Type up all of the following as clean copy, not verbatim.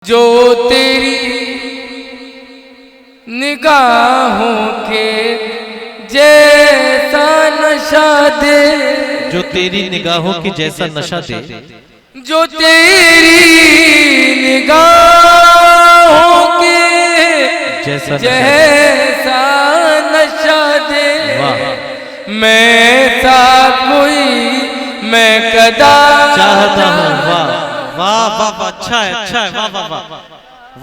जो तेरी निगाहों के जैसा नशा दे, जो तेरी निगाहों की जैसा नशा दे, जो तेरी निगाहों के जैसा नशा दे, मैं सा कोई मैं कदा चाहता हूँ। वाह वाह वाह वाह, अच्छा है अच्छा है, वाह वाह वाह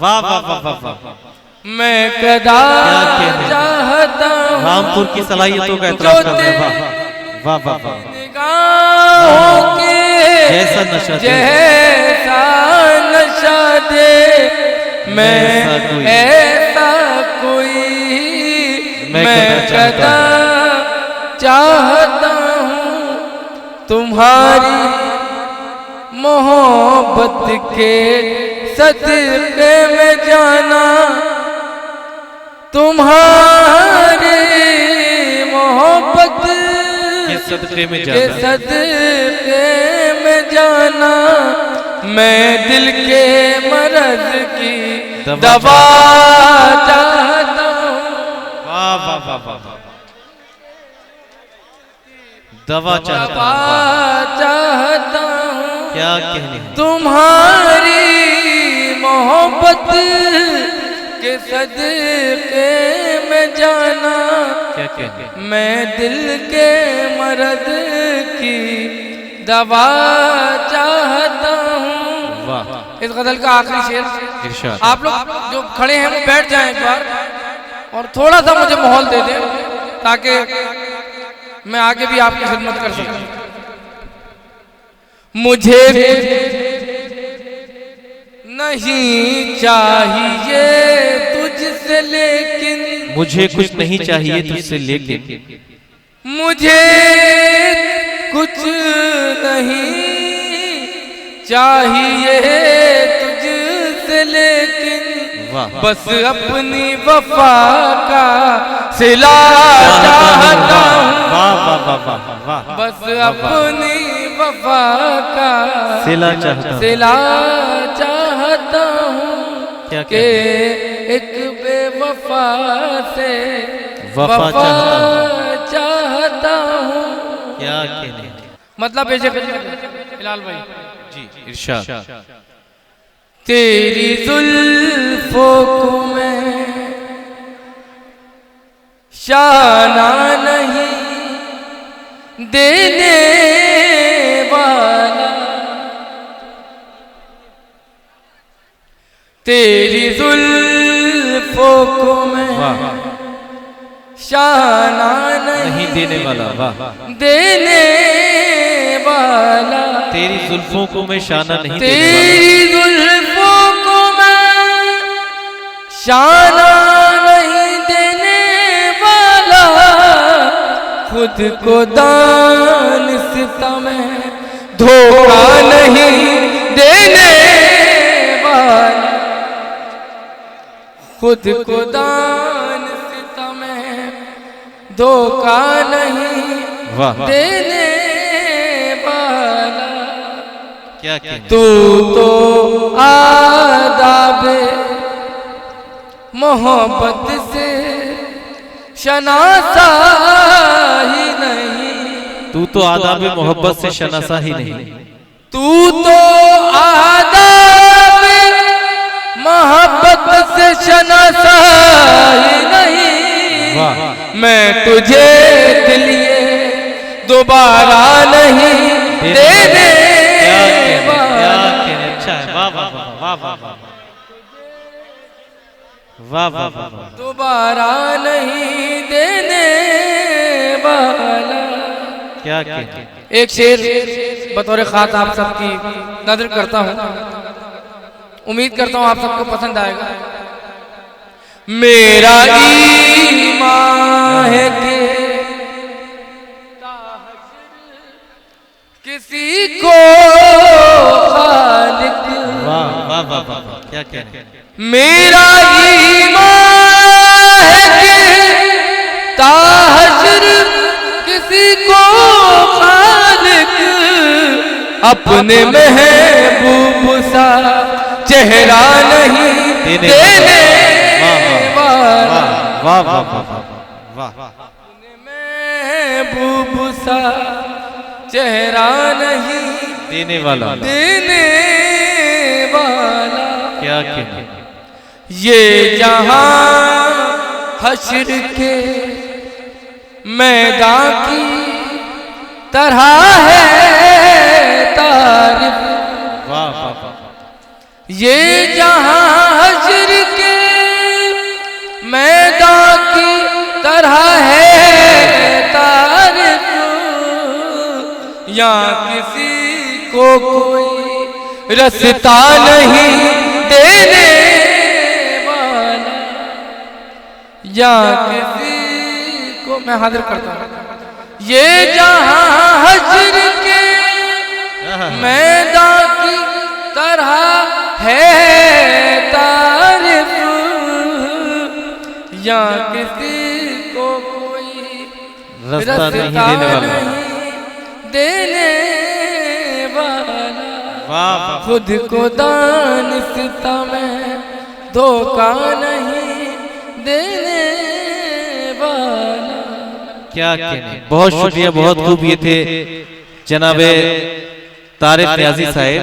वाह वाह वाह वाह वाह। मैं कदा चाहता हूँ रामपुर की सलाहियतों का एतराफ कर रहे हैं। वाह वाह वाह वाह। निगाहों के जैसा नशा दे, जैसा नशा दे, मैं ऐसा कोई मैं कदा चाहता हूँ। तुम्हारी मोहब्बत के सदक़े में जाना, तुम्हारी मोहब्बत के सदक़े में जाना, मैं दिल के मर्ज़ की दवा चाहता हूँ। वाह वाह वाह वाह, दवा चाहता हूँ। क्या कहने हैं? तुम्हारी मोहब्बत के सदक़े में जाना, क्या कहने? मैं दिल के मर्ज़ की दवा चाहता हूँ। वाह। इस गज़ल का आखिरी शेर, आप लोग जो खड़े हैं वो बैठ जाएं एक बार और थोड़ा सा मुझे माहौल दे दें ताकि मैं आगे भी आपकी खिदमत कर सकूं। मुझे नहीं चाहिए तुझसे लेकिन, मुझे कुछ नहीं चाहिए तुझसे लेकिन, मुझे कुछ नहीं चाहिए तुझसे लेकिन, बस अपनी वफा का सिला चाहता हूँ। बस अपनी वफा का सिला चाहता हूँ कि एक बेवफा से वफा चाहता हूँ। क्या कहने? मतलब ऐसे हिलाल भाई जी इरशाद। तेरी जुल्फों को मैं शाना नहीं देने वाला, तेरी जुल्फों को मैं शाना नहीं देने वाला, वाह। देने वाला, तेरी जुल्फों को मैं शाना नहीं, तेरी जुल्फों को मैं शाना नहीं देने वाला, खुद को दान सिता में धोखा नहीं देने वाला, खुद को दान सिता में धोखा नहीं देने वाला। क्या तू तो आदाबे मोहब्बत से शनासा ही नहीं, तू तो आदाबे मोहब्बत से शनासा ही नहीं, तू तो आदाबे मोहब्बत से शनासा ही नहीं। मैं तुझे दिलिए दोबारा नहीं देने वाला। अच्छा है, वाह वाह वाह वाह वाह वाह वाह, दोबारा नहीं देने वाला। क्या कहने? एक शेर बतौर खास आप सबकी नजर करता हूँ, उम्मीद करता हूँ आप सबको पसंद आएगा। मेरा ईमान है कि किसी को खालिक, वाह वाह वाह वाह, क्या कहने? मेरा ईमान है कि ताहशर किसी को खालिक अपने महबूब सा चेहरा नहीं देने वाला। वाह वाह वाह वाह वाह। महबूब सा चेहरा नहीं देने वाला क्या कहने। ये जहां हश्र के मैदान की तरह है तारीफ। वाह वाह वाह। ये जहां हश्र के मैदान की तरह है तारीफ। यहाँ किसी को कोई रास्ता नहीं देने वाला। या किसी को मैं हाजिर करता हूँ। ये जहां हश्र के मैदान की तरह है तारीफ। या किसी को कोई रास्ता नहीं देने वाला। वाह वाह। खुद को दानिस्ता में धोखा नहीं देने वाला। क्या कहने। बहुत शुक्रिया, बहुत खूब। ये थे जनाबे तारिक न्याजी साहब।